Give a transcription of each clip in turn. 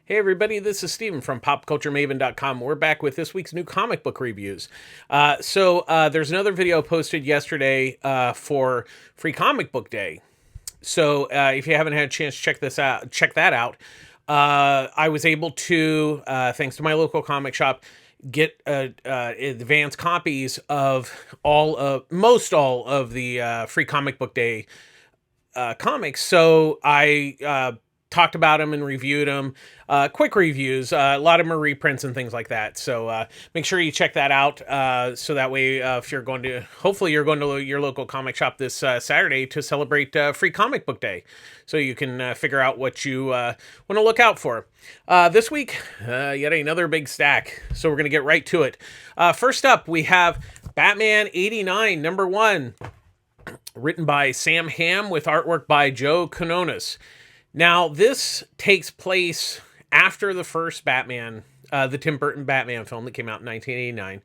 Hey everybody, this is Steven from PopCultureMaven.com. We're back with this week's new comic book reviews. There's another video posted yesterday for Free Comic Book Day. So if you haven't had a chance to check that out. I was able to, thanks to my local comic shop, get advanced copies of most all of the Free Comic Book Day comics. So I talked about them and reviewed them. Quick reviews. A lot of them are reprints and things like that. So make sure you check that out. So that way, if you're going to, hopefully you're going to your local comic shop this Saturday to celebrate Free Comic Book Day. So you can figure out what you want to look out for. This week, yet another big stack. So we're going to get right to it. First up, we have Batman 89, number 1. Written by Sam Hamm with artwork by Joe Quinones. Now, this takes place after the first Batman, the Tim Burton Batman film that came out in 1989.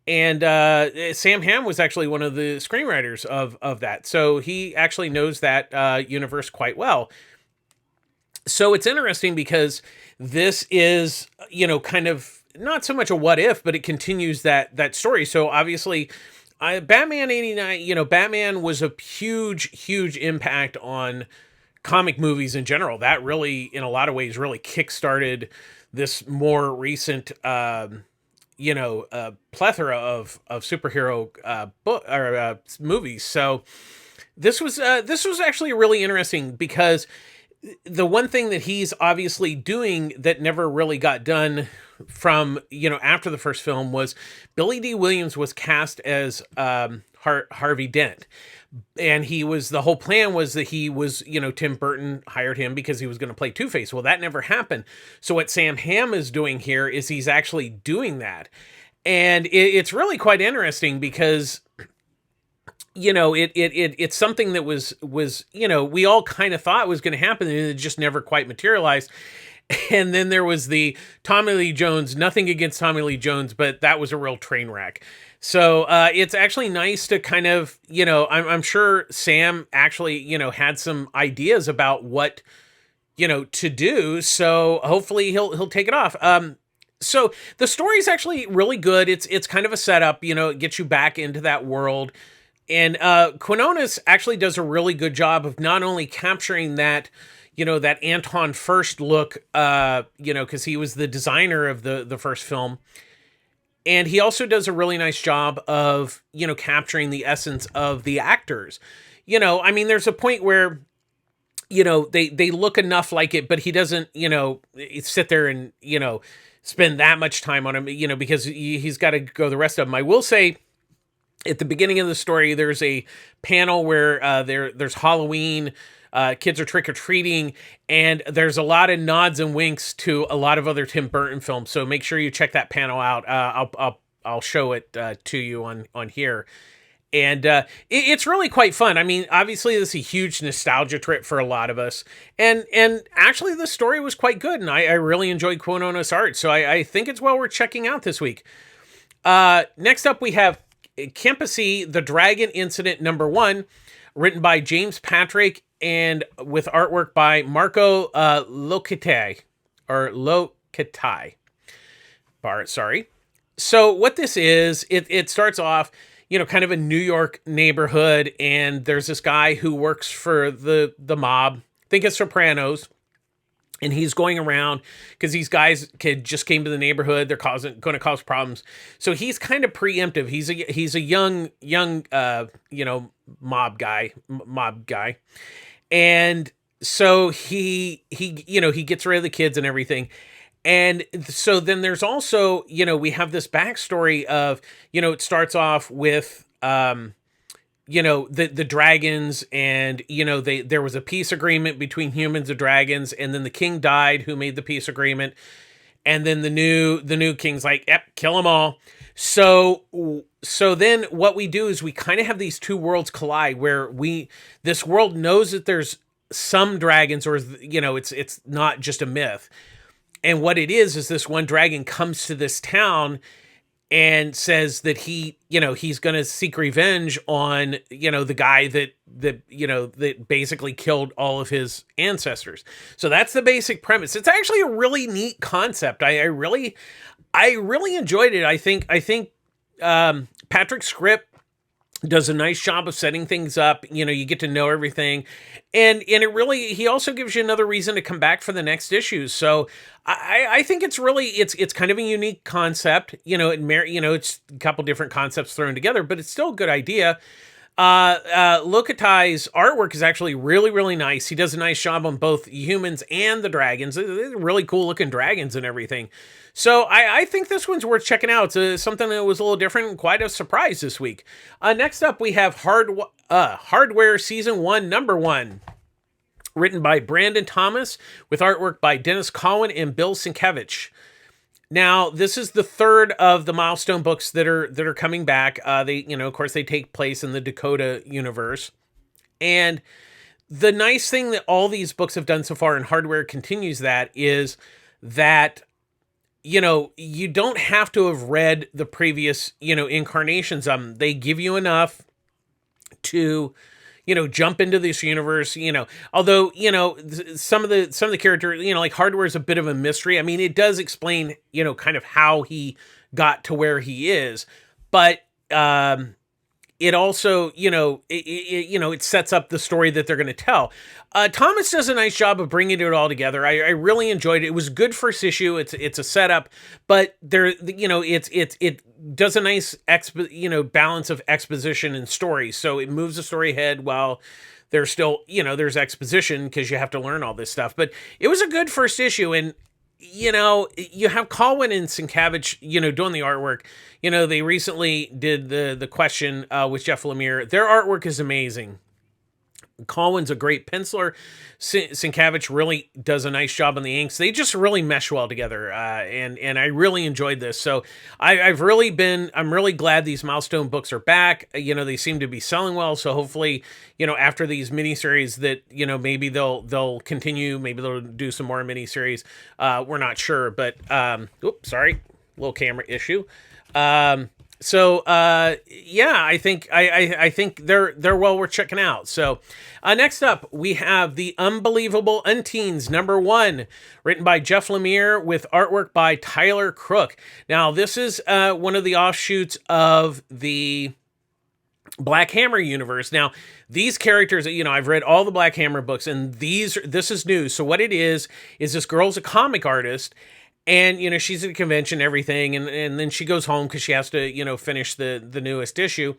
And Sam Hamm was actually one of the screenwriters of that. So he actually knows that universe quite well. So it's interesting because this is, kind of not so much a what if, but it continues that story. So obviously, Batman 89, Batman was a huge impact on comic movies in general. That really, in a lot of ways, really kickstarted this more recent, plethora of superhero movies. So this was actually really interesting because the one thing that he's obviously doing that never really got done from, after the first film was Billy D. Williams was cast as Harvey Dent. And the whole plan was that he was, Tim Burton hired him because he was going to play Two-Face. Well, that never happened. So what Sam Hamm is doing here is he's actually doing that. And it's really quite interesting because, it's something that was, we all kind of thought was going to happen and it just never quite materialized. And then there was the Tommy Lee Jones, nothing against Tommy Lee Jones, but that was a real train wreck. So it's actually nice to kind of, I'm sure Sam actually, had some ideas about what, to do. So hopefully he'll take it off. So the story is actually really good. It's kind of a setup, it gets you back into that world. And Quinones actually does a really good job of not only capturing that, that Anton First look, because he was the designer of the first film. And he also does a really nice job of, capturing the essence of the actors. There's a point where, they look enough like it, but he doesn't, sit there and, spend that much time on him, because he's got to go the rest of them. I will say, at the beginning of the story, there's a panel where there's Halloween. Kids are trick-or-treating, and there's a lot of nods and winks to a lot of other Tim Burton films, so make sure you check that panel out. I'll show it to you on here. And it's really quite fun. Obviously, this is a huge nostalgia trip for a lot of us, and actually, the story was quite good, and I really enjoyed Quinones' art, so I think it's well worth checking out this week. Next up, we have Campisi, The Dragon Incident number 1, written by James Patrick and with artwork by Marco Locatelli. Sorry. So what this is, it starts off, kind of a New York neighborhood, and there's this guy who works for the mob, think it's Sopranos, and he's going around because these guys just came to the neighborhood. They're going to cause problems. So he's kind of preemptive. He's a young mob guy. And so he gets rid of the kids and everything. And so then there's also, we have this backstory of, it starts off with, the dragons, and there was a peace agreement between humans and dragons, and then the king died who made the peace agreement, and then the new king's like, yep, kill them all. So then what we do is we kind of have these two worlds collide, where this world knows that there's some dragons, or it's not just a myth, and what it is this one dragon comes to this town and says that he's going to seek revenge on, the guy that that basically killed all of his ancestors. So that's the basic premise. It's actually a really neat concept. I really enjoyed it. I think Patrick Script does a nice job of setting things up. You get to know everything, and it really, he also gives you another reason to come back for the next issues. So I think it's really, it's kind of a unique concept. It's a couple different concepts thrown together, but it's still a good idea. Lokatai's artwork is actually really, really nice. He does a nice job on both humans and the dragons. They're really cool looking dragons and everything. So I think this one's worth checking out. It's something that was a little different and quite a surprise this week. Next up, we have Hardware Season 1, Number 1. Written by Brandon Thomas with artwork by Dennis Cowan and Bill Sienkiewicz. Now, this is the third of the Milestone books that are coming back. Of course, they take place in the Dakota universe. And the nice thing that all these books have done so far, and Hardware continues that, is that you don't have to have read the previous, incarnations. They give you enough to, jump into this universe, although, some of the characters, like Hardware is a bit of a mystery. I mean, it does explain, kind of how he got to where he is, but, it also, it sets up the story that they're going to tell. Thomas does a nice job of bringing it all together. I really enjoyed it. It was a good first issue. It's a setup, but it does a nice balance of exposition and story. So it moves the story ahead while there's still, there's exposition because you have to learn all this stuff. But it was a good first issue, and you have Colwyn and Sienkiewicz, doing the artwork. They recently did the question with Jeff Lemire. Their artwork is amazing. Colwyn's a great penciler. Sienkiewicz really does a nice job on the inks. They just really mesh well together, and I really enjoyed this. So I'm really glad these Milestone books are back. They seem to be selling well. So hopefully, after these miniseries that, maybe they'll continue. Maybe they'll do some more miniseries. We're not sure, but sorry, little camera issue. I think they're well worth checking out. So, next up we have The Unbelievable Unteens Number 1, written by Jeff Lemire with artwork by Tyler Crook. This is one of the offshoots of the Black Hammer universe. Now, these characters, I've read all the Black Hammer books, and this is new. So what it is this girl's a comic artist. And, she's at a convention, everything, and then she goes home because she has to, finish the newest issue.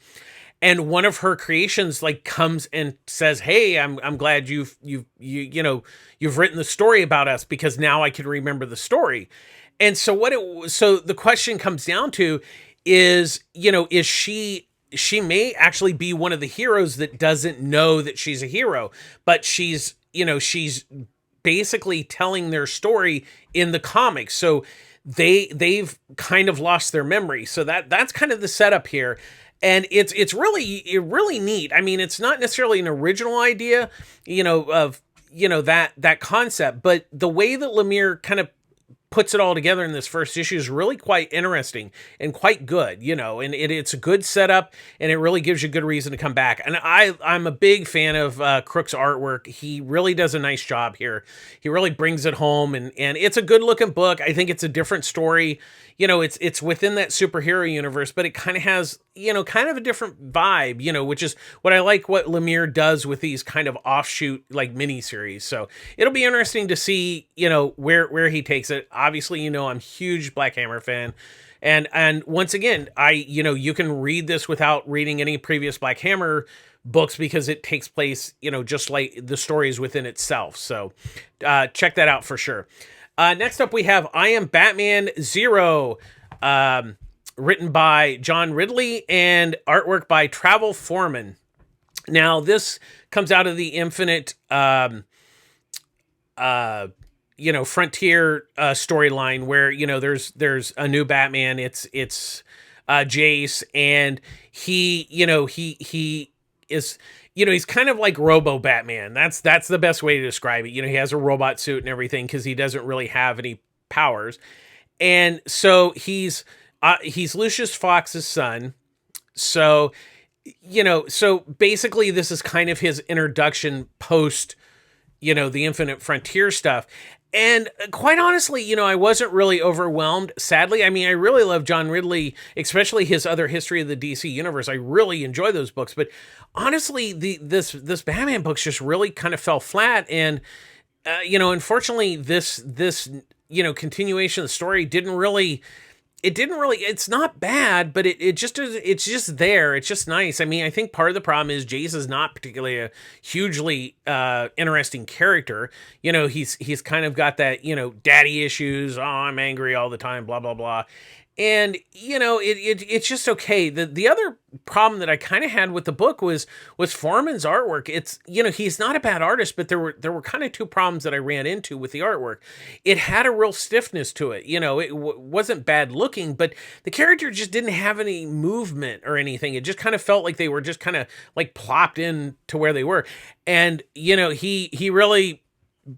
And one of her creations comes and says, "Hey, I'm glad you've written the story about us, because now I can remember the story." And so the question comes down to is she may actually be one of the heroes that doesn't know that she's a hero, but she's basically telling their story in the comics. So they've kind of lost their memory. So that's kind of the setup here. And it's really neat. I mean, it's not necessarily an original idea, of that concept, but the way that Lemire kind of puts it all together in this first issue is really quite interesting and quite good, and it's a good setup, and it really gives you a good reason to come back. And I'm a big fan of Crook's artwork. He really does a nice job here. He really brings it home, and it's a good looking book. I think it's a different story. It's within that superhero universe, but it kind of has, kind of a different vibe, which is what I like what Lemire does with these kind of offshoot miniseries. So it'll be interesting to see, where he takes it. Obviously, I'm a huge Black Hammer fan. And once again, you can read this without reading any previous Black Hammer books because it takes place, just like the story is within itself. So check that out for sure. Next up, we have I Am Batman Zero, written by John Ridley and artwork by Travel Foreman. Now, this comes out of the Infinite, Frontier storyline where, there's a new Batman. It's Jace, and he is, he's kind of like Robo Batman. That's the best way to describe it. He has a robot suit and everything because he doesn't really have any powers. And so he's Lucius Fox's son. So So basically this is kind of his introduction post, the Infinite Frontier stuff. And quite honestly, I wasn't really overwhelmed. Sadly, I mean, I really love John Ridley, especially his other History of the DC Universe. I really enjoy those books. But honestly, this Batman book's just really kind of fell flat. And unfortunately, this continuation of the story it's not bad, but it's just there. It's just nice. I mean, I think part of the problem is Jace is not particularly a hugely interesting character. He's kind of got that, daddy issues. Oh, I'm angry all the time, blah, blah, blah. And, it's just okay. The other problem that I kind of had with the book was Foreman's artwork. It's, he's not a bad artist, but there were kind of two problems that I ran into with the artwork. It had a real stiffness to it. It wasn't bad looking, but the character just didn't have any movement or anything. It just kind of felt like they were just kind of like plopped in to where they were. And, he really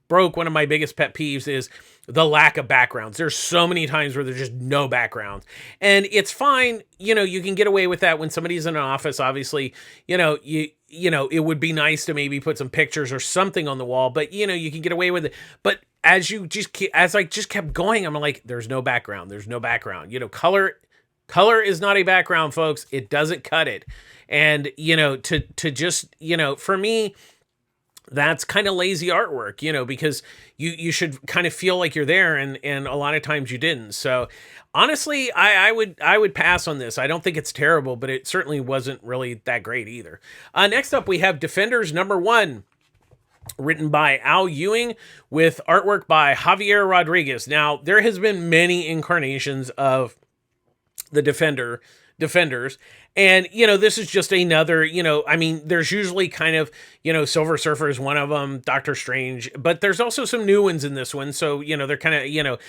broke one of my biggest pet peeves is the lack of backgrounds. There's so many times where there's just no backgrounds, and it's fine. You can get away with that when somebody's in an office. Obviously, it would be nice to maybe put some pictures or something on the wall, but you can get away with it. But as I just kept going, I'm like, there's no background. There's no background. Color is not a background, folks. It doesn't cut it. And, to just, for me, that's kind of lazy artwork, because you should kind of feel like you're there, and a lot of times you didn't. So honestly, I would pass on this. I don't think it's terrible, but it certainly wasn't really that great either. Next up, we have Defenders #1, written by Al Ewing with artwork by Javier Rodriguez. Now, there has been many incarnations of the Defenders. And, this is just another, I mean, there's usually kind of, Silver Surfer is one of them, Doctor Strange, but there's also some new ones in this one. So, they're kind of,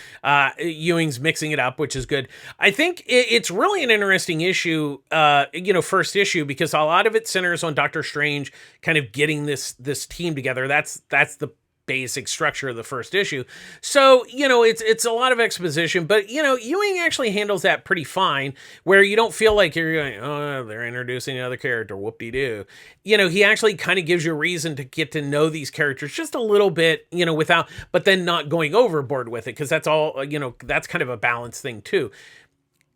Ewing's mixing it up, which is good. I think it's really an interesting issue, first issue, because a lot of it centers on Doctor Strange kind of getting this team together. That's the basic structure of the first issue. So, it's a lot of exposition, but, Ewing actually handles that pretty fine, where you don't feel like you're going, oh, they're introducing another character, whoop-de-doo. He actually kind of gives you a reason to get to know these characters just a little bit, but then not going overboard with it, because that's all, that's kind of a balanced thing too.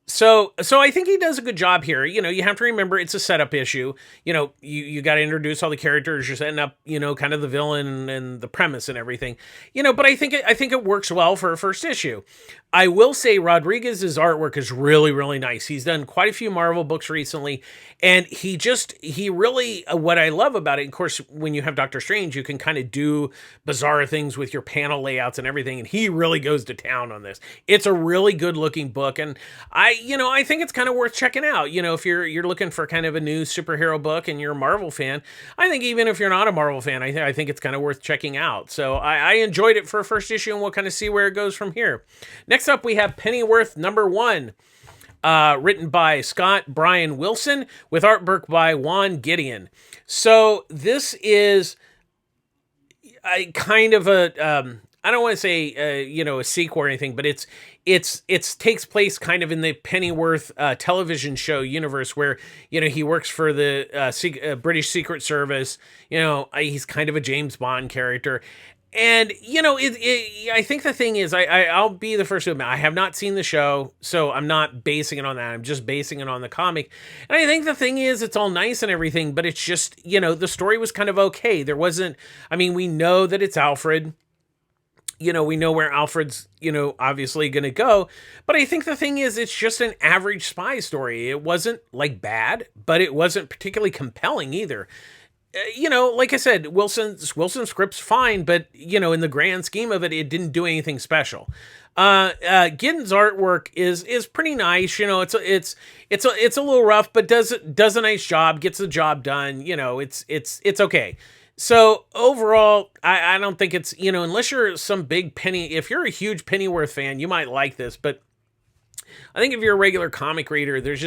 So I think he does a good job here. You have to remember it's a setup issue. You got to introduce all the characters. You're setting up, kind of the villain and the premise and everything. But I think it works well for a first issue. I will say Rodriguez's artwork is really, really nice. He's done quite a few Marvel books recently, and he really, what I love about it, of course, when you have Doctor Strange, you can kind of do bizarre things with your panel layouts and everything, and he really goes to town on this. It's a really good looking book, and I think it's kind of worth checking out. If you're looking for kind of a new superhero book and you're a Marvel fan, I think even if you're not a Marvel fan, I think it's kind of worth checking out. So I enjoyed it for a first issue, and we'll kind of see where it goes from here. Next up, we have Pennyworth #1, written by Scott Brian Wilson with artwork by Juan Gideon. So this is a kind of a I don't want to say a sequel or anything, but it takes place kind of in the Pennyworth television show universe, where he works for the British Secret Service. He's kind of a James Bond character. And, I think the thing is, I'll be the first to admit, I have not seen the show, so I'm not basing it on that. I'm just basing it on the comic. And I think the thing is, it's all nice and everything, but it's just, the story was kind of okay. There wasn't, we know that it's Alfred. We know where Alfred's, obviously going to go. But I think the thing is, it's just an average spy story. It wasn't, bad, but it wasn't particularly compelling either. Like I said, Wilson's script's fine, but in the grand scheme of it, it didn't do anything special. Gideon's artwork is pretty nice. It's a little rough, but does a nice job, gets the job done. It's okay. So overall, I don't think it's, unless you're if you're a huge Pennyworth fan, you might like this, but I think if you're a regular comic reader, it's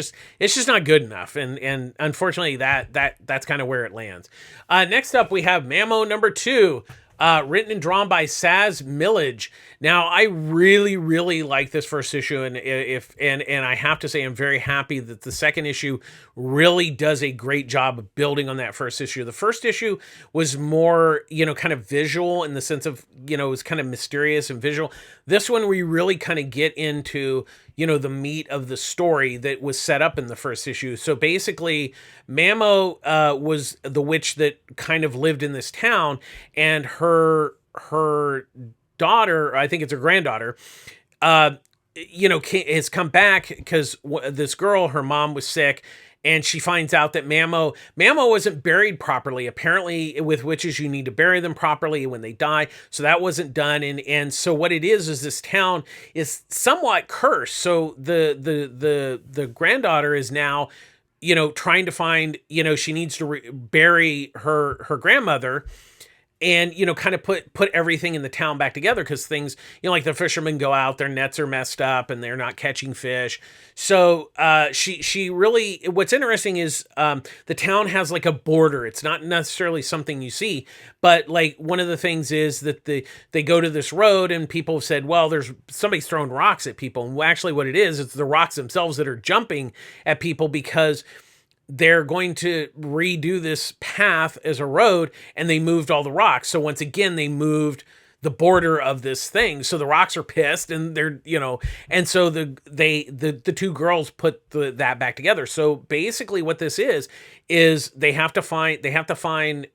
just not good enough. And unfortunately that's kind of where it lands. Next up, we have Mammo #2, Written and drawn by Saz Millage. Now, I really, really like this first issue, and I have to say, I'm very happy that the second issue really does a great job of building on that first issue. The first issue was more, kind of visual in the sense of, it was kind of mysterious and visual. This one, we really kind of get into, the meat of the story that was set up in the first issue. So basically, Mammo was the witch that kind of lived in this town, and her daughter, I think it's her granddaughter, has come back because this girl, her mom was sick, and she finds out that Mammo wasn't buried properly. Apparently, with witches, you need to bury them properly when they die. So that wasn't done. And so what it is this town is somewhat cursed. So the granddaughter is now, trying to find, she needs to bury her grandmother, and kind of put everything in the town back together, because things, like the fishermen go out, their nets are messed up and they're not catching fish. So she really, what's interesting is the town has like a border. It's not necessarily something you see, but like one of the things is that they go to this road, and people have said, well, there's somebody's throwing rocks at people, and actually what it is, it's the rocks themselves that are jumping at people, because they're going to redo this path as a road, and they moved all the rocks. So once again, they moved the border of this thing. So the rocks are pissed, and they're, and so the two girls put that back together. So basically what this is they have to find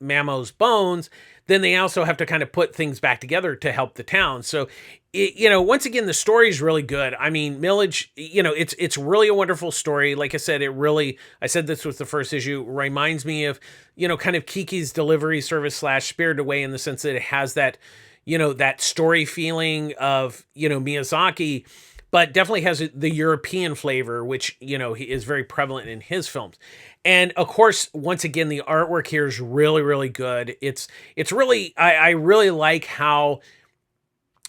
Mammo's bones. Then they also have to kind of put things back together to help the town. So once again, the story is really good. I mean, Millage, it's really a wonderful story. Like I said, I said this was the first issue, reminds me of, kind of Kiki's Delivery Service / Spirited Away, in the sense that it has that, that story feeling of, Miyazaki, but definitely has the European flavor, which, he is very prevalent in his films. And of course, once again, the artwork here is really, really good. It's really, I really like how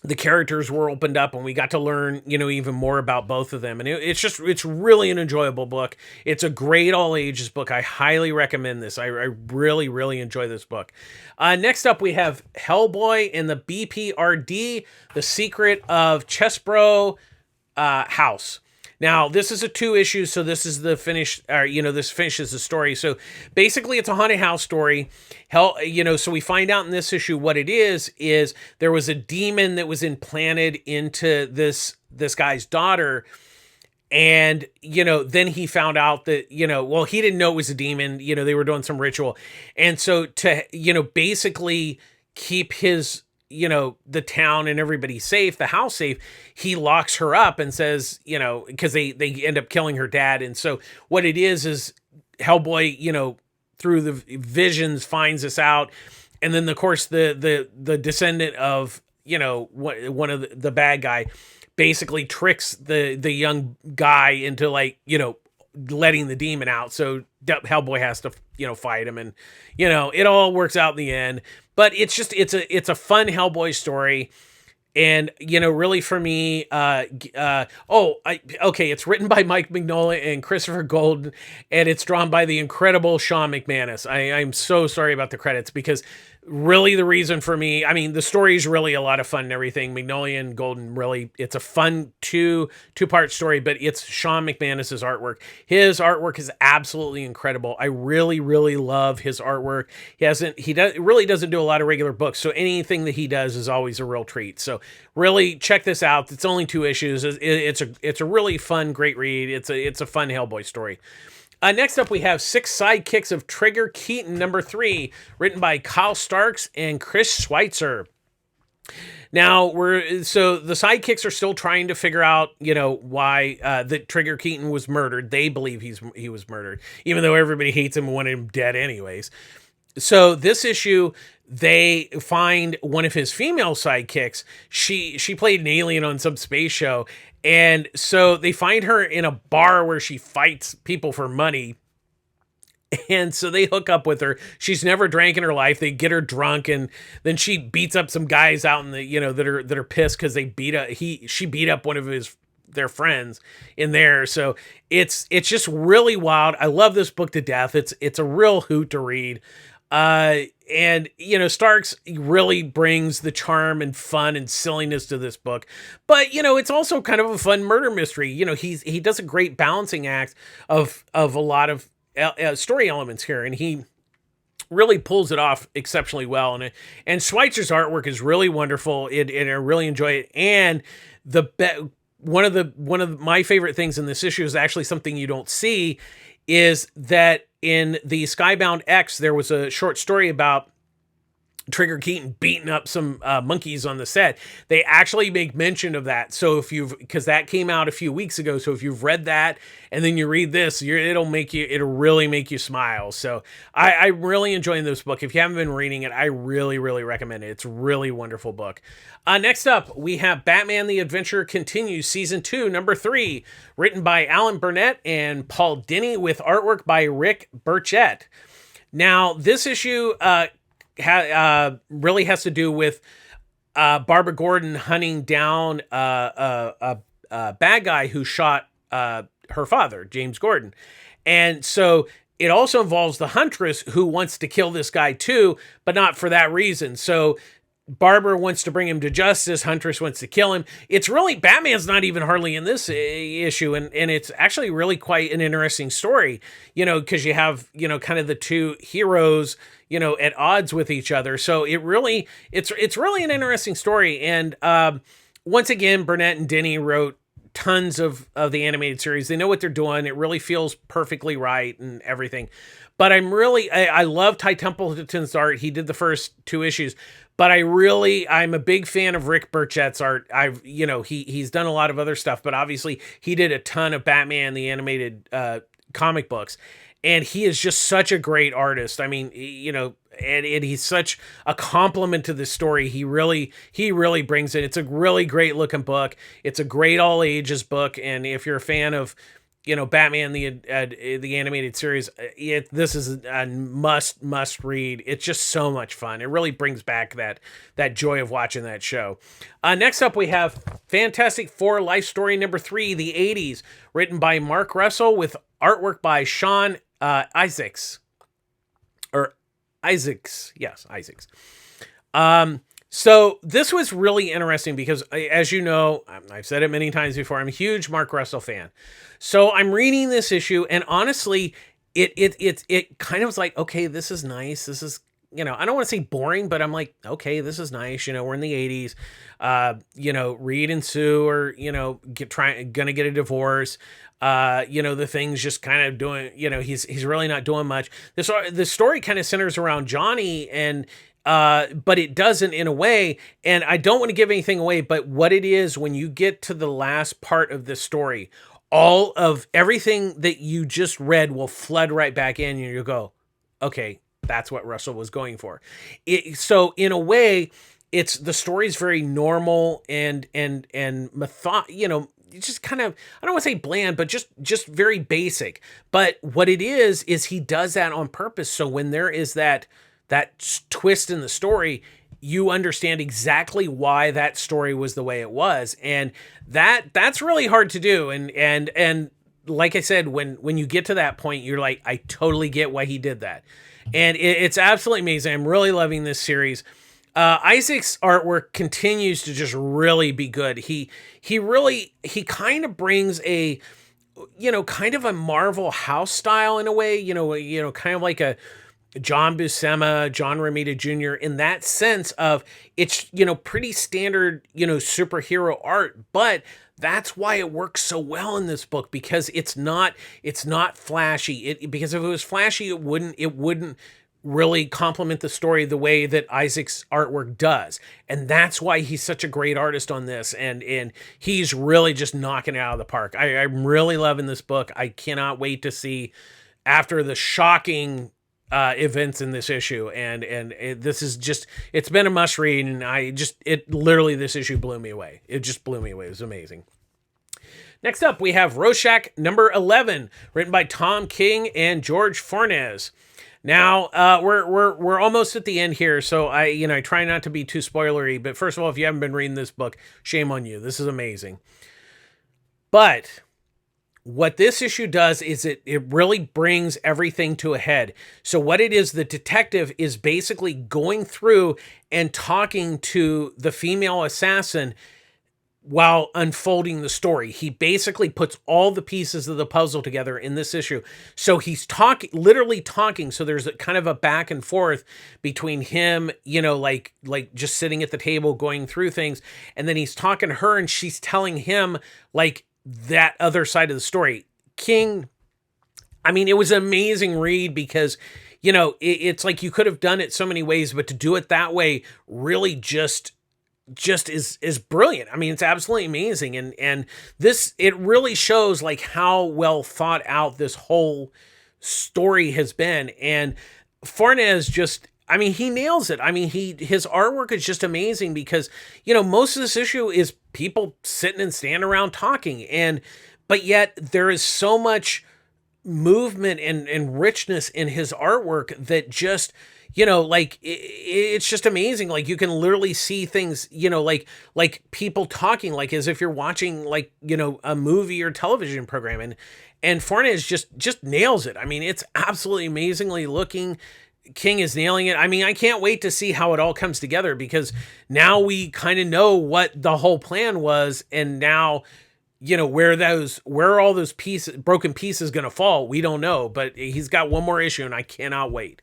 the characters were opened up, and we got to learn, even more about both of them. And it's really an enjoyable book. It's a great all ages book. I highly recommend this. I really, really enjoy this book. Next up, we have Hellboy and the B.P.R.D, The Secret of Chesbro House. Now, this is a 2 issue, so this is the finish, this finishes the story. So basically, it's a haunted house story. So we find out in this issue what it is there was a demon that was implanted into this guy's daughter. And, then he found out that, he didn't know it was a demon, they were doing some ritual. And so to, basically keep his, the town and everybody safe, the house safe, he locks her up and says, because they end up killing her dad. And so what it is Hellboy, through the visions finds this out. And then of course the descendant of, one of the bad guy basically tricks the young guy into letting the demon out. So Hellboy has to, fight him, and, it all works out in the end. But it's a fun Hellboy story. And, really for me, it's written by Mike Mignola and Christopher Golden, and it's drawn by the incredible Sean McManus. I'm so sorry about the credits, because really the reason for me, I mean, the story is really a lot of fun and everything. Mignola and Golden, really, it's a fun two-part story, but it's Sean McManus's artwork. His artwork is absolutely incredible. I really, really love his artwork. He really doesn't do a lot of regular books, so anything that he does is always a real treat. So really check this out. It's only 2 issues. It's a really fun, great read. It's a fun Hellboy story. Next up, we have 6 Sidekicks of Trigger Keaton number 3, written by Kyle Starks and Chris Schweitzer. Now, the Sidekicks are still trying to figure out, why that Trigger Keaton was murdered. They believe he was murdered, even though everybody hates him and wanted him dead anyways. So this issue, they find one of his female sidekicks. She played an alien on some space show. And so they find her in a bar where she fights people for money. And so they hook up with her. She's never drank in her life. They get her drunk, and then she beats up some guys out in the, that are pissed because she beat up one of their friends in there. So it's just really wild. I love this book to death. It's a real hoot to read. And Starks really brings the charm and fun and silliness to this book, but it's also kind of a fun murder mystery. He does a great balancing act of a lot of story elements here, and he really pulls it off exceptionally well. And Schweitzer's artwork is really wonderful. And I really enjoy it. And one of my favorite things in this issue is actually something you don't see, is that in the Skybound X, there was a short story about Trigger Keaton beating up some monkeys on the set. They actually make mention of that. So because that came out a few weeks ago. So if you've read that and then you read this, it'll really make you smile. So I'm really enjoying this book. If you haven't been reading it, I really, really recommend it. It's a really wonderful book. Next up, we have Batman the Adventure Continues, Season 2, Number 3, written by Alan Burnett and Paul Dini, with artwork by Rick Burchett. Now, this issue really has to do with Barbara Gordon hunting down a bad guy who shot her father, James Gordon. And so it also involves the Huntress, who wants to kill this guy too, but not for that reason. So Barbara wants to bring him to justice. Huntress wants to kill him. It's really, Batman's not even hardly in this issue. And it's actually really quite an interesting story, because you have, kind of the two heroes, at odds with each other. So it's really an interesting story. And once again, Burnett and Denny wrote tons of the animated series. They know what they're doing. It really feels perfectly right and everything. But I love Ty Templeton's art. He did the first 2 issues. But I'm a big fan of Rick Burchett's art. He's done a lot of other stuff, but obviously he did a ton of Batman, the animated comic books. And he is just such a great artist. I mean, and he's such a compliment to the story. He really brings it. It's a really great looking book. It's a great all ages book. And if you're a fan of, Batman, the animated series, this is a must read. It's just so much fun. It really brings back that joy of watching that show. Next up, we have Fantastic Four Life Story Number 3, The 80s, written by Mark Russell, with artwork by Sean Isaacs. Yes, Isaacs. So this was really interesting because, as you know, I've said it many times before, I'm a huge Mark Russell fan. So I'm reading this issue, and honestly, it kind of was like, okay, this is nice. This is, I don't want to say boring, but I'm like, okay, this is nice. We're in the 80s. Reed and Sue are, gonna get a divorce. The Thing's just kind of doing, he's really not doing much. The story kind of centers around Johnny, and but it doesn't in a way, and I don't want to give anything away, but what it is, when you get to the last part of this story, all of everything that you just read will flood right back in, and you'll go, okay, that's what Russell was going for. So in a way, it's, the story's very normal and just kind of, I don't want to say bland, but just very basic. But what it is he does that on purpose. So when there is that twist in the story, you understand exactly why that story was the way it was. And that's really hard to do. And like I said, when you get to that point, you're like, I totally get why he did that. And it's absolutely amazing. I'm really loving this series. Isaac's artwork continues to just really be good. He kind of brings a, kind of a Marvel house style in a way, kind of like a John Buscema, John Romita Jr. in that sense of, it's, pretty standard, superhero art, but that's why it works so well in this book, because it's not flashy. Because if it was flashy, it wouldn't really complement the story the way that Isaac's artwork does. And that's why he's such a great artist on this. And he's really just knocking it out of the park. I'm really loving this book. I cannot wait to see, after the shocking events in this issue, this is just, it's been a must read, and literally, this issue blew me away. It just blew me away. It was amazing. Next up, we have Rorschach number 11, written by Tom King and George Fornes. Now, we're almost at the end here, so I try not to be too spoilery, but first of all, if you haven't been reading this book, shame on you. This is amazing. But what this issue does is it really brings everything to a head. So what it is, the detective is basically going through and talking to the female assassin while unfolding the story. He basically puts all the pieces of the puzzle together in this issue. So he's literally talking. So there's a kind of a back and forth between him, like just sitting at the table going through things. And then he's talking to her and she's telling him like that other side of the story. King, I mean, it was an amazing read because, it's like you could have done it so many ways, but to do it that way really just is brilliant. I mean, it's absolutely amazing. And this, it really shows like how well thought out this whole story has been. And Fornes just, I mean, he nails it. I mean, his artwork is just amazing because, most of this issue is people sitting and standing around talking, but yet there is so much movement and richness in his artwork that just, it's just amazing. Like you can literally see things, like people talking, like as if you're watching like, a movie or television program. And Fornes just nails it. I mean, it's absolutely amazingly looking. King is nailing it. I mean, I can't wait to see how it all comes together because now we kind of know what the whole plan was. And now, where all those broken pieces going to fall, we don't know, but he's got one more issue and I cannot wait.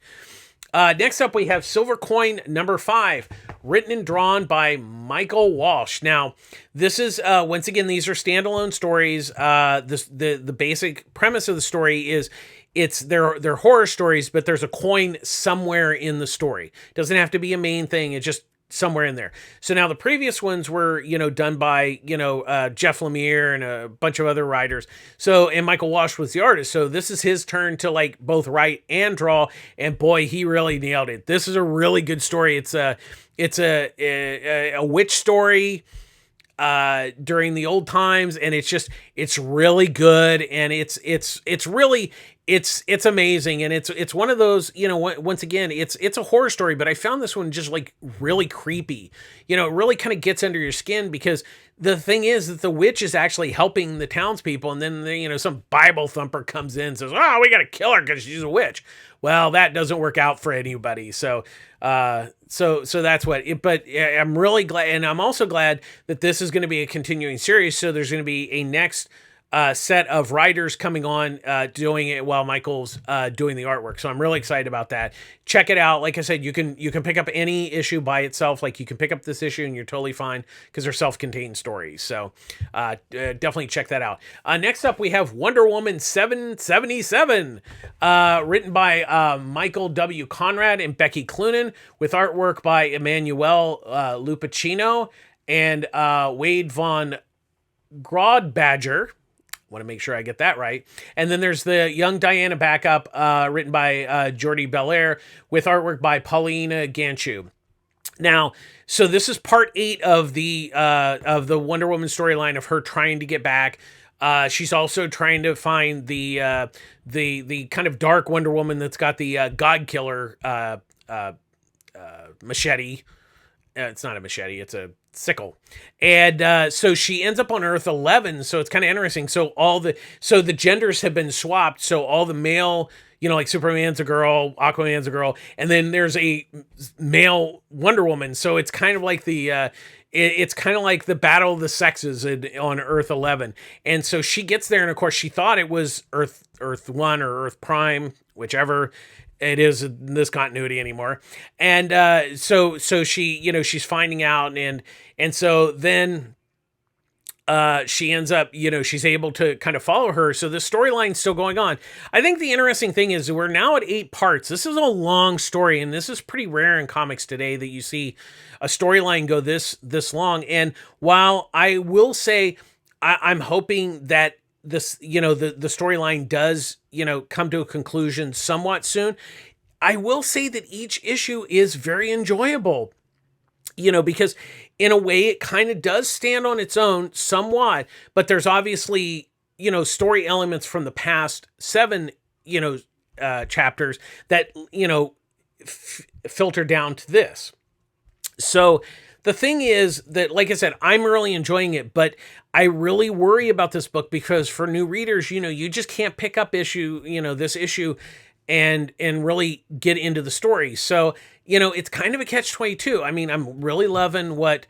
Next up, we have Silver Coin number 5, written and drawn by Michael Walsh. Now, this is, once again, these are standalone stories. The basic premise of the story is they're horror stories, but there's a coin somewhere in the story. It doesn't have to be a main thing. It's just somewhere in there. So now the previous ones were, done by, Jeff Lemire and a bunch of other writers. So, and Michael Walsh was the artist. So this is his turn to like both write and draw. And boy, he really nailed it. This is a really good story. It's a witch story during the old times, and it's really good, and it's really amazing, and it's one of those, once again, it's a horror story, but I found this one just like really creepy. It really kind of gets under your skin because the thing is that the witch is actually helping the townspeople, and then some Bible thumper comes in and says, "Oh, we got to kill her because she's a witch." Well, that doesn't work out for anybody. So that's what it, but I'm really glad. And I'm also glad that this is going to be a continuing series. So there's going to be a next set of writers coming on doing it while Michael's doing the artwork. So I'm really excited about that. Check it out. Like I said, you can pick up any issue by itself. Like you can pick up this issue and you're totally fine because they're self-contained stories. So definitely check that out. Next up, we have Wonder Woman 777, written by Michael W. Conrad and Becky Cloonan, with artwork by Emmanuel Lupacino and Wade Von Grodbadger. Want to make sure I get that right. And then there's the Young Diana backup, written by Jordi Belair, with artwork by Paulina Ganchu. Now, so this is part 8 of the Wonder Woman storyline of her trying to get back. She's also trying to find the kind of dark Wonder Woman that's got the God Killer machete. It's not a machete, it's a sickle. And so she ends up on Earth 11, so it's kind of interesting. So the genders have been swapped, so all the male, like Superman's a girl, Aquaman's a girl, and then there's a male Wonder Woman. So it's kind of like it's kind of like the battle of the sexes on Earth 11. And so she gets there, and of course she thought it was Earth 1 or Earth Prime, whichever it is in this continuity anymore. And so she, she's finding out, and so then she ends up, she's able to kind of follow her. So the storyline's still going on. I think the interesting thing is we're now at 8 parts. This is a long story, and this is pretty rare in comics today that you see a storyline go this long. And while I will say I'm hoping that this, the storyline does, come to a conclusion somewhat soon, I will say that each issue is very enjoyable, because in a way it kind of does stand on its own somewhat, but there's obviously, story elements from the past 7, chapters that, filter down to this. So the thing is that, like I said, I'm really enjoying it, but I really worry about this book because for new readers, you just can't pick up this issue and really get into the story. So, it's kind of a catch-22. I mean, I'm really loving what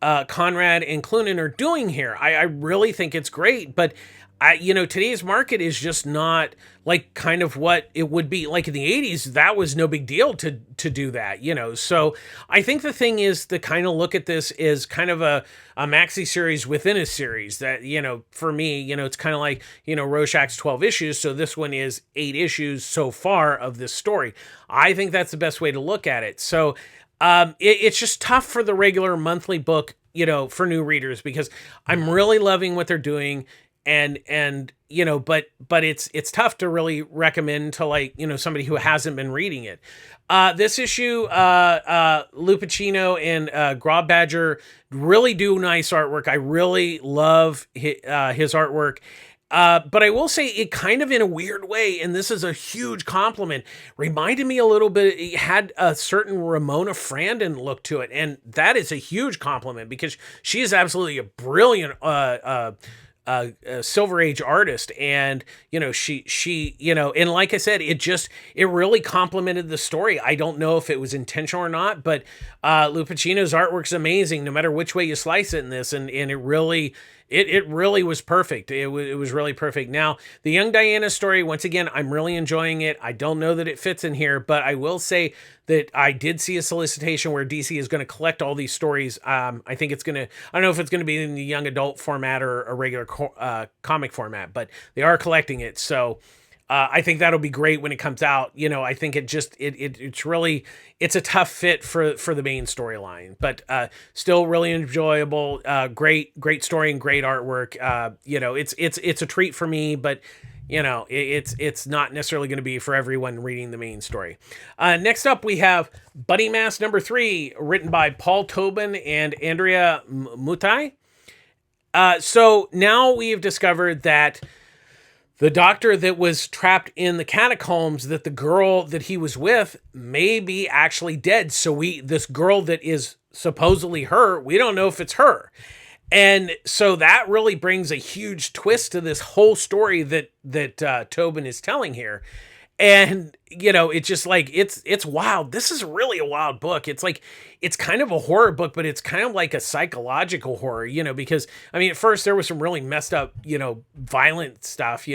Conrad and Clunan are doing here. I really think it's great, but today's market is just not like kind of what it would be like in the 80s. That was no big deal to do that, So I think the thing is to kind of look at this as kind of a maxi series within a series that, for me, it's kind of like, Rorschach's 12 issues. So this one is 8 issues so far of this story. I think that's the best way to look at it. So it's just tough for the regular monthly book, for new readers, because I'm really loving what they're doing. And but it's tough to really recommend to, like, somebody who hasn't been reading it. This issue, Lupacino and Grob Badger really do nice artwork. I really love his artwork. But I will say it kind of in a weird way, and this is a huge compliment, reminded me a little bit, it had a certain Ramona Frandon look to it, and that is a huge compliment because she is absolutely a brilliant a Silver Age artist, and she and like I said, it really complemented the story. I don't know if it was intentional or not, but Lupacino's artwork's amazing no matter which way you slice it in this, and it really was perfect. It was really perfect. Now, the Young Diana story, once again, I'm really enjoying it. I don't know that it fits in here, but I will say that I did see a solicitation where DC is going to collect all these stories. I think I don't know if it's going to be in the young adult format or a regular comic format, but they are collecting it. So I think that'll be great when it comes out. I think it's a tough fit for the main storyline, but still really enjoyable. Great story and great artwork. It's a treat for me, but it's not necessarily going to be for everyone reading the main story. Next up, we have Buddy Mass number 3, written by Paul Tobin and Andrea Mutai. So now we have discovered that the doctor that was trapped in the catacombs, that the girl that he was with may be actually dead. So this girl that is supposedly her, we don't know if it's her. And so that really brings a huge twist to this whole story that Tobin is telling here. And, it's just like, it's wild. This is really a wild book. It's like, it's kind of a horror book, but it's kind of like a psychological horror, because, I mean, at first there was some really messed up, violent stuff,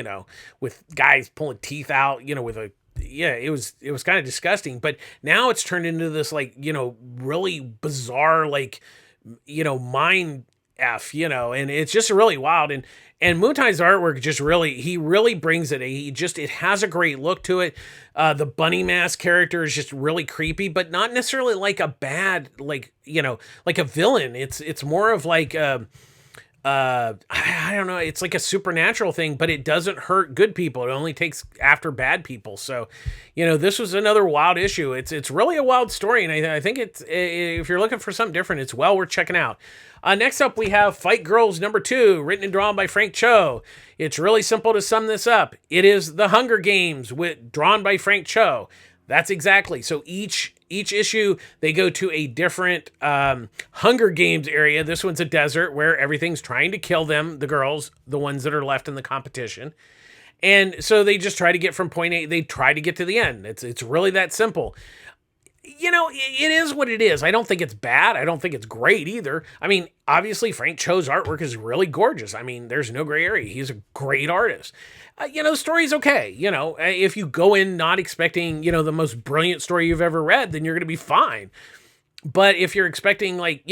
with guys pulling teeth out, it was kind of disgusting. But now it's turned into this, like, really bizarre, like, mind F, and it's just really wild. And Mutai's artwork he really brings it. It has a great look to it. The bunny mask character is just really creepy, but not necessarily like a bad, like a villain. It's more of like, I don't know. It's like a supernatural thing, but it doesn't hurt good people. It only takes after bad people. So, this was another wild issue. It's really a wild story. And I think if you're looking for something different, it's well worth checking out. Next up, we have Fight Girls number 2, written and drawn by Frank Cho. It's really simple to sum this up. It is the Hunger Games drawn by Frank Cho. That's exactly. So each issue, they go to a different Hunger Games area. This one's a desert where everything's trying to kill them, the girls, the ones that are left in the competition. And so they just try to get from point A. They try to get to the end. It's really that simple. It is what it is. I don't think it's bad. I don't think it's great either. I mean, obviously, Frank Cho's artwork is really gorgeous. I mean, there's no gray area. He's a great artist. The story's okay. If you go in not expecting, the most brilliant story you've ever read, then you're going to be fine. But if you're expecting, like,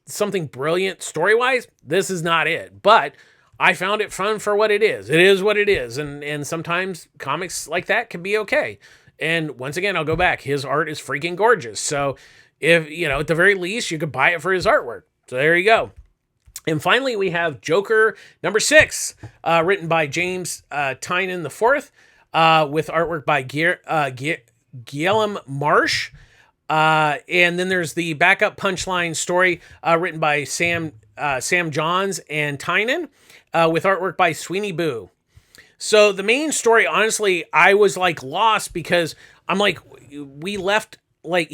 something brilliant story-wise, this is not it. But I found it fun for what it is. It is what it is. And sometimes comics like that can be okay. And once again, I'll go back. His art is freaking gorgeous. So if, at the very least, you could buy it for his artwork. So there you go. And finally, we have Joker number 6, written by James Tynion IV, with artwork by Guillaume Marsh. And then there's the backup punchline story written by Sam Johns and Tynion, with artwork by Sweeney Boo. So the main story, honestly, I was like lost because I'm like, we left, like,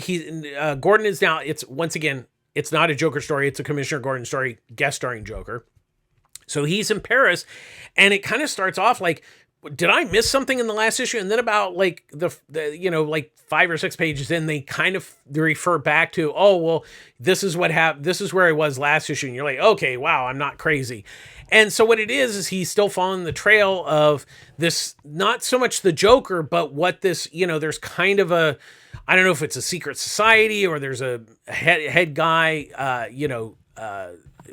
Gordon is now, it's once again, It's not a Joker story. It's a Commissioner Gordon story, guest starring Joker. So he's in Paris, and it kind of starts off like, did I miss something in the last issue? And then about like the like 5 or 6 pages in, they refer back to, oh, well, this is what happened. This is where I was last issue. And you're like, okay, wow, I'm not crazy. And so what it is he's still following the trail of this, not so much the Joker, but what this, there's kind of a, I don't know if it's a secret society or there's a head guy,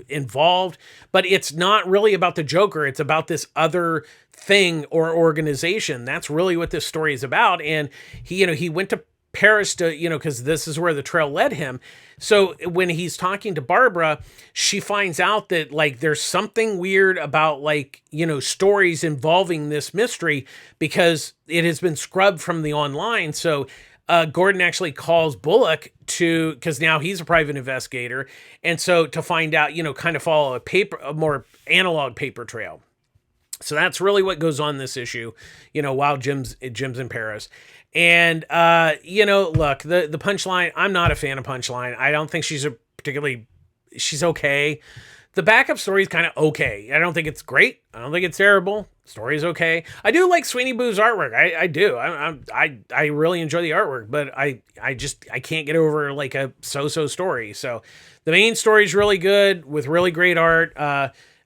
involved, but it's not really about the Joker. It's about this other thing or organization. That's really what this story is about. And he went to Paris to, because this is where the trail led him. So when he's talking to Barbara, she finds out that like there's something weird about like, stories involving this mystery because it has been scrubbed from the online. So Gordon actually calls Bullock because now he's a private investigator. And so to find out, kind of follow a more analog paper trail. So that's really what goes on this issue, while Jim's in Paris. And, look, the Punchline, I'm not a fan of Punchline. I don't think she's okay. The backup story is kind of okay. I don't think it's great. I don't think it's terrible. Story's okay. I do like Sweeney Boo's artwork. I do. I really enjoy the artwork, but I can't get over like a so-so story. So the main story is really good with really great art.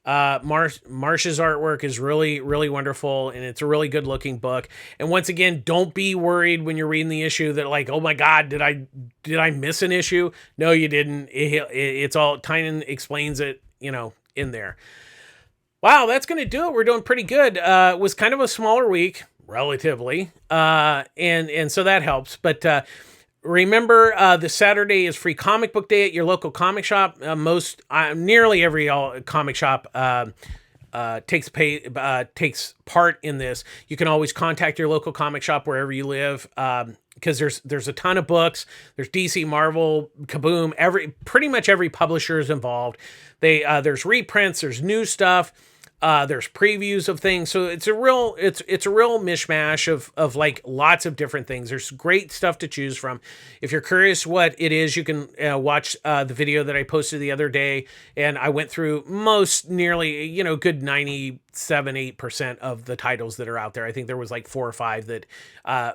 Marsh's artwork is really, really wonderful, and it's a really good looking book. And once again, don't be worried when you're reading the issue that like, oh my God, did I miss an issue? No, you didn't. It's all Tynan explains it, in there. Wow, that's going to do it. We're doing pretty good. It was kind of a smaller week, relatively, and so that helps. But remember, this Saturday is Free Comic Book Day at your local comic shop. Nearly every comic shop takes part in this. You can always contact your local comic shop wherever you live, because there's a ton of books. There's DC, Marvel, Kaboom. Pretty much every publisher is involved. There's reprints. There's new stuff. There's previews of things. So it's a real mishmash of like lots of different things. There's great stuff to choose from. If you're curious what it is, you can watch the video that I posted the other day. And I went through most nearly, good 97-8% of the titles that are out there. I think there was like 4 or 5 that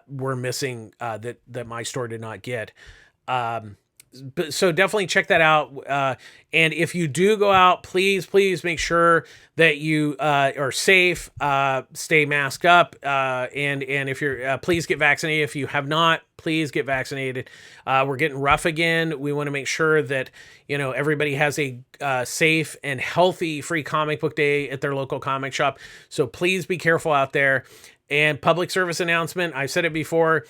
were missing that my store did not get. So definitely check that out. And if you do go out, please make sure that you are safe, stay masked up, and if you're, please get vaccinated. If you have not, please get vaccinated. We're getting rough again. We want to make sure that, everybody has a safe and healthy Free Comic Book Day at their local comic shop. So please be careful out there. And public service announcement, I've said it before,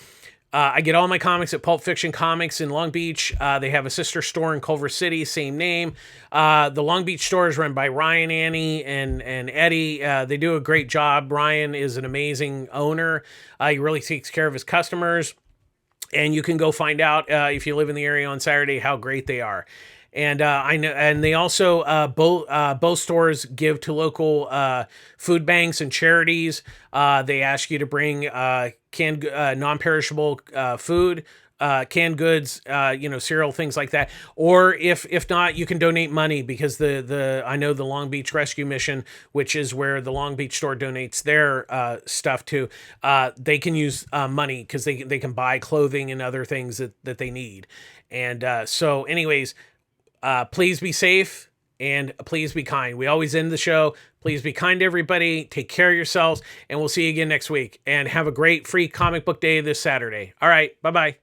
I get all my comics at Pulp Fiction Comics in Long Beach. They have a sister store in Culver City, same name. The Long Beach store is run by Ryan, Annie, and Eddie. They do a great job. Ryan is an amazing owner. He really takes care of his customers. And you can go find out, if you live in the area on Saturday, how great they are. And I know, and they also both stores give to local food banks and charities. They ask you to bring canned non-perishable food, canned goods, cereal, things like that. Or if not, you can donate money, because I know the Long Beach Rescue Mission, which is where the Long Beach store donates their stuff to, they can use money because they can buy clothing and other things that they need. And so anyways, please be safe and please be kind. We always end the show. Please be kind to everybody. Take care of yourselves, and we'll see you again next week. And have a great Free Comic Book Day this Saturday. All right. Bye-bye.